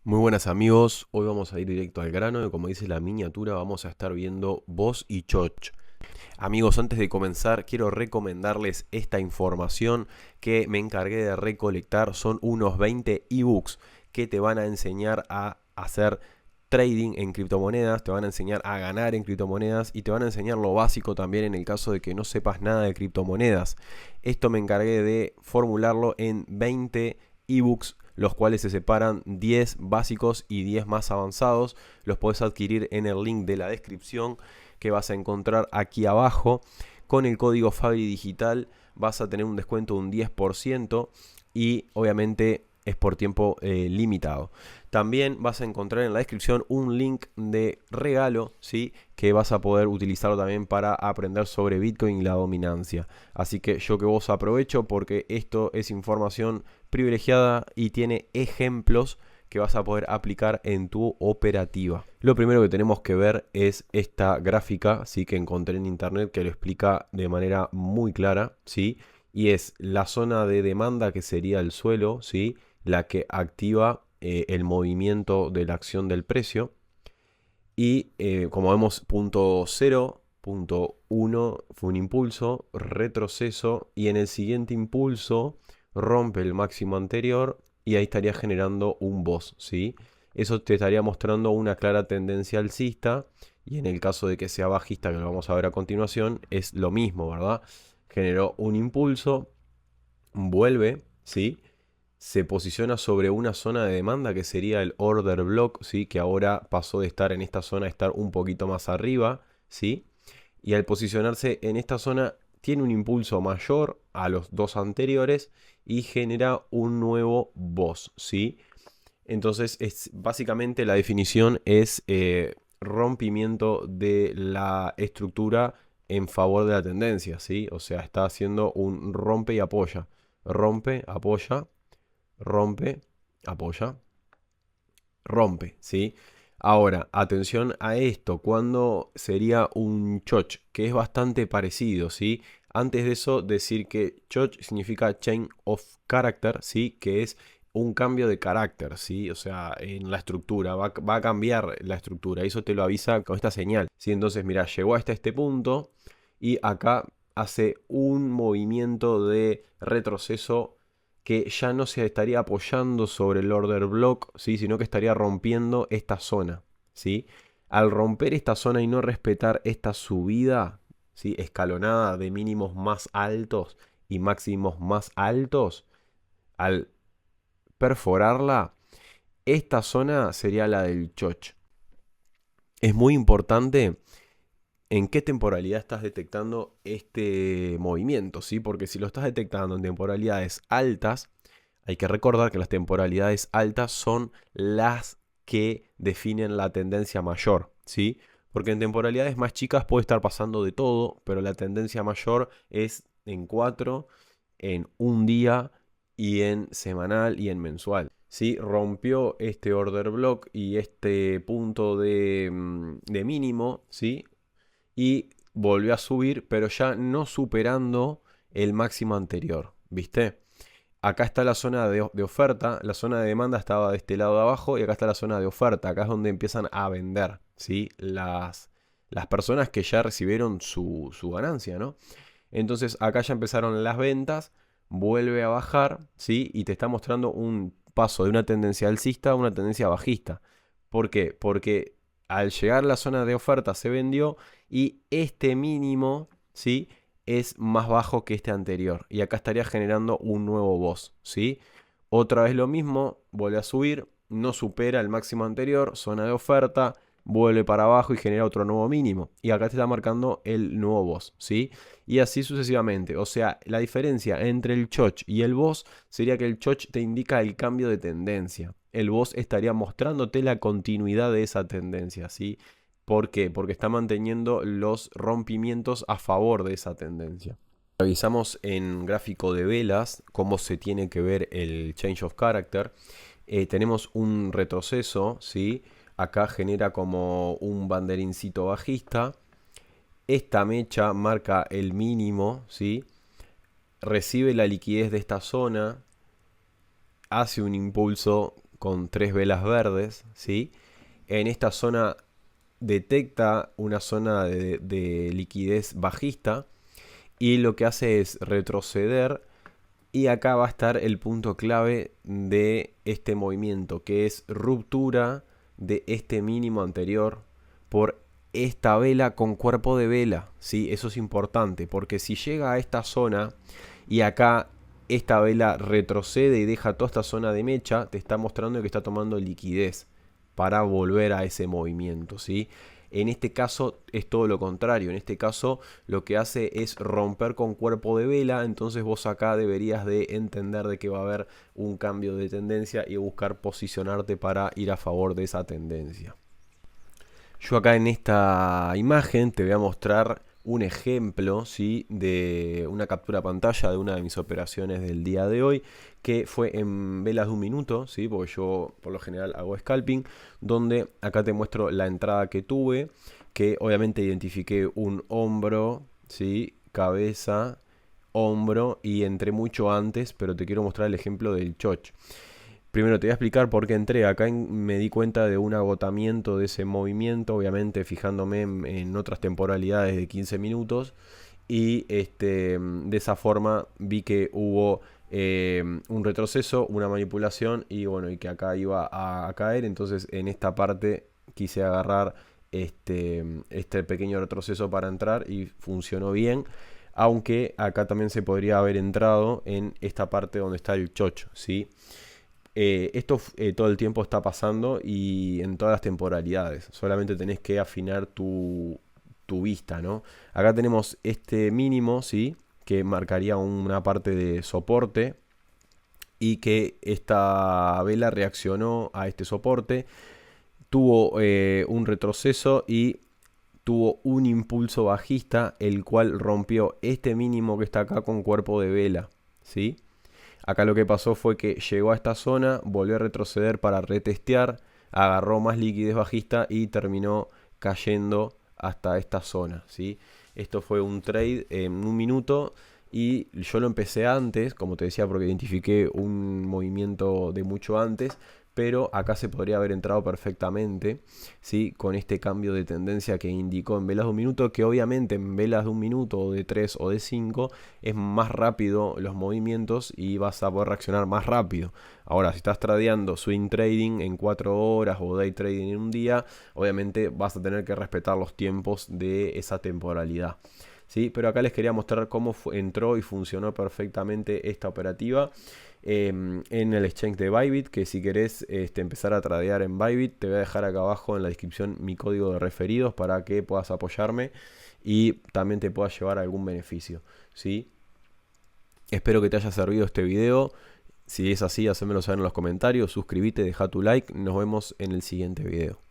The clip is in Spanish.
Muy buenas amigos, hoy vamos a ir directo al grano y como dice la miniatura vamos a estar viendo Boss y Choch. Amigos, antes de comenzar quiero recomendarles esta información que me encargué de recolectar. Son unos 20 ebooks que te van a enseñar a hacer trading en criptomonedas, te van a enseñar a ganar en criptomonedas y te van a enseñar lo básico también en el caso de que no sepas nada de criptomonedas. Esto me encargué de formularlo en 20 ebooks, los cuales se separan 10 básicos y 10 más avanzados. Los puedes adquirir en el link de la descripción que vas a encontrar aquí abajo. Con el código Fabri Digital vas a tener un descuento de un 10% y obviamente es por tiempo limitado. También vas a encontrar en la descripción un link de regalo, ¿sí? Que vas a poder utilizarlo también para aprender sobre Bitcoin y la dominancia. Así que yo que vos aprovecho porque esto es información privilegiada y tiene ejemplos que vas a poder aplicar en tu operativa. Lo primero que tenemos que ver es esta gráfica, ¿sí? Que encontré en internet que lo explica de manera muy clara, ¿sí? Y es la zona de demanda que sería el suelo, ¿sí? La que activa el movimiento de la acción del precio. Y como vemos, punto 0, punto 1 fue un impulso, retroceso y en el siguiente impulso rompe el máximo anterior y ahí estaría generando un boss, ¿sí? Eso te estaría mostrando una clara tendencia alcista y en el caso de que sea bajista, que lo vamos a ver a continuación, es lo mismo, ¿verdad? Generó un impulso, vuelve, ¿sí? Se posiciona sobre una zona de demanda que sería el order block, ¿sí? Que ahora pasó de estar en esta zona a estar un poquito más arriba, ¿sí? Y al posicionarse en esta zona tiene un impulso mayor a los dos anteriores y genera un nuevo boss, ¿sí? Entonces, básicamente la definición es rompimiento de la estructura en favor de la tendencia, ¿sí? O sea, está haciendo un rompe y apoya. Rompe, apoya, rompe, apoya, rompe, ¿sí? Ahora, atención a esto, cuando sería un choch, que es bastante parecido, ¿sí? Antes de eso, decir que choch significa change of character, ¿sí? Que es un cambio de carácter, ¿sí? O sea, en la estructura, va a cambiar la estructura, eso te lo avisa con esta señal, ¿sí? Entonces, mira, llegó hasta este punto y acá hace un movimiento de retroceso que ya no se estaría apoyando sobre el order block, ¿sí? Sino que estaría rompiendo esta zona, ¿sí? Al romper esta zona y no respetar esta subida, ¿sí? Escalonada de mínimos más altos y máximos más altos, al perforarla, esta zona sería la del choch. Es muy importante en qué temporalidad estás detectando este movimiento, ¿sí? Porque si lo estás detectando en temporalidades altas, hay que recordar que las temporalidades altas son las que definen la tendencia mayor, ¿sí? Porque en temporalidades más chicas puede estar pasando de todo, pero la tendencia mayor es en 4, en un día y en semanal y en mensual. ¿Sí? Rompió este order block y este punto de mínimo, ¿sí? Y volvió a subir, pero ya no superando el máximo anterior, ¿viste? Acá está la zona de oferta, la zona de demanda estaba de este lado de abajo y acá está la zona de oferta, acá es donde empiezan a vender, ¿sí? Las personas que ya recibieron su ganancia, ¿no? Entonces acá ya empezaron las ventas, vuelve a bajar, ¿sí? Y te está mostrando un paso de una tendencia alcista a una tendencia bajista. ¿Por qué? Porque al llegar a la zona de oferta se vendió y este mínimo, ¿sí? Es más bajo que este anterior. Y acá estaría generando un nuevo boss, ¿sí? Otra vez lo mismo, vuelve a subir, no supera el máximo anterior, zona de oferta, vuelve para abajo y genera otro nuevo mínimo. Y acá te está marcando el nuevo boss, ¿sí? Y así sucesivamente. O sea, la diferencia entre el choch y el boss sería que el choch te indica el cambio de tendencia. El boss estaría mostrándote la continuidad de esa tendencia, ¿sí? ¿Por qué? Porque está manteniendo los rompimientos a favor de esa tendencia. Revisamos en gráfico de velas cómo se tiene que ver el change of character. Tenemos un retroceso, ¿sí? Acá genera como un banderincito bajista. Esta mecha marca el mínimo, ¿sí? Recibe la liquidez de esta zona, hace un impulso con 3 velas verdes, ¿sí? En esta zona detecta una zona de liquidez bajista y lo que hace es retroceder, y acá va a estar el punto clave de este movimiento, que es ruptura de este mínimo anterior por esta vela con cuerpo de vela, ¿sí? Eso es importante, porque si llega a esta zona y acá esta vela retrocede y deja toda esta zona de mecha, te está mostrando que está tomando liquidez para volver a ese movimiento, ¿sí? En este caso es todo lo contrario. En este caso lo que hace es romper con cuerpo de vela. Entonces vos acá deberías de entender de que va a haber un cambio de tendencia y buscar posicionarte para ir a favor de esa tendencia. Yo acá en esta imagen te voy a mostrar un ejemplo, ¿sí?, de una captura pantalla de una de mis operaciones del día de hoy, que fue en velas de 1 minuto, ¿sí?, porque yo por lo general hago scalping, donde acá te muestro la entrada que tuve, que obviamente identifiqué un hombro, ¿sí?, cabeza, hombro, y entré mucho antes, pero te quiero mostrar el ejemplo del choch. Primero te voy a explicar por qué entré. Acá me di cuenta de un agotamiento de ese movimiento, obviamente fijándome en otras temporalidades de 15 minutos. Y de esa forma vi que hubo un retroceso, una manipulación y bueno, y que acá iba a caer. Entonces en esta parte quise agarrar este pequeño retroceso para entrar y funcionó bien. Aunque acá también se podría haber entrado en esta parte donde está el chocho, ¿sí? Esto todo el tiempo está pasando y en todas las temporalidades. Solamente tenés que afinar tu vista, ¿no? Acá tenemos este mínimo, ¿sí?, que marcaría una parte de soporte y que esta vela reaccionó a este soporte. Tuvo un retroceso y tuvo un impulso bajista, el cual rompió este mínimo que está acá con cuerpo de vela, ¿sí? Acá lo que pasó fue que llegó a esta zona, volvió a retroceder para retestear, agarró más liquidez bajista y terminó cayendo hasta esta zona, ¿sí? Esto fue un trade en 1 minuto y yo lo empecé antes, como te decía, porque identifiqué un movimiento de mucho antes, pero acá se podría haber entrado perfectamente, ¿sí?, con este cambio de tendencia que indicó en velas de 1 minuto, que obviamente en velas de 1 minuto o de 3 o de 5 es más rápido los movimientos y vas a poder reaccionar más rápido. Ahora, si estás tradeando swing trading en 4 horas o day trading en un día, obviamente vas a tener que respetar los tiempos de esa temporalidad, ¿sí? Pero acá les quería mostrar cómo entró y funcionó perfectamente esta operativa en el exchange de Bybit, que si querés empezar a tradear en Bybit, te voy a dejar acá abajo en la descripción mi código de referidos para que puedas apoyarme y también te pueda llevar algún beneficio, ¿sí? Espero que te haya servido este video. Si es así, hacémelo saber en los comentarios, suscríbete, deja tu like, nos vemos en el siguiente video.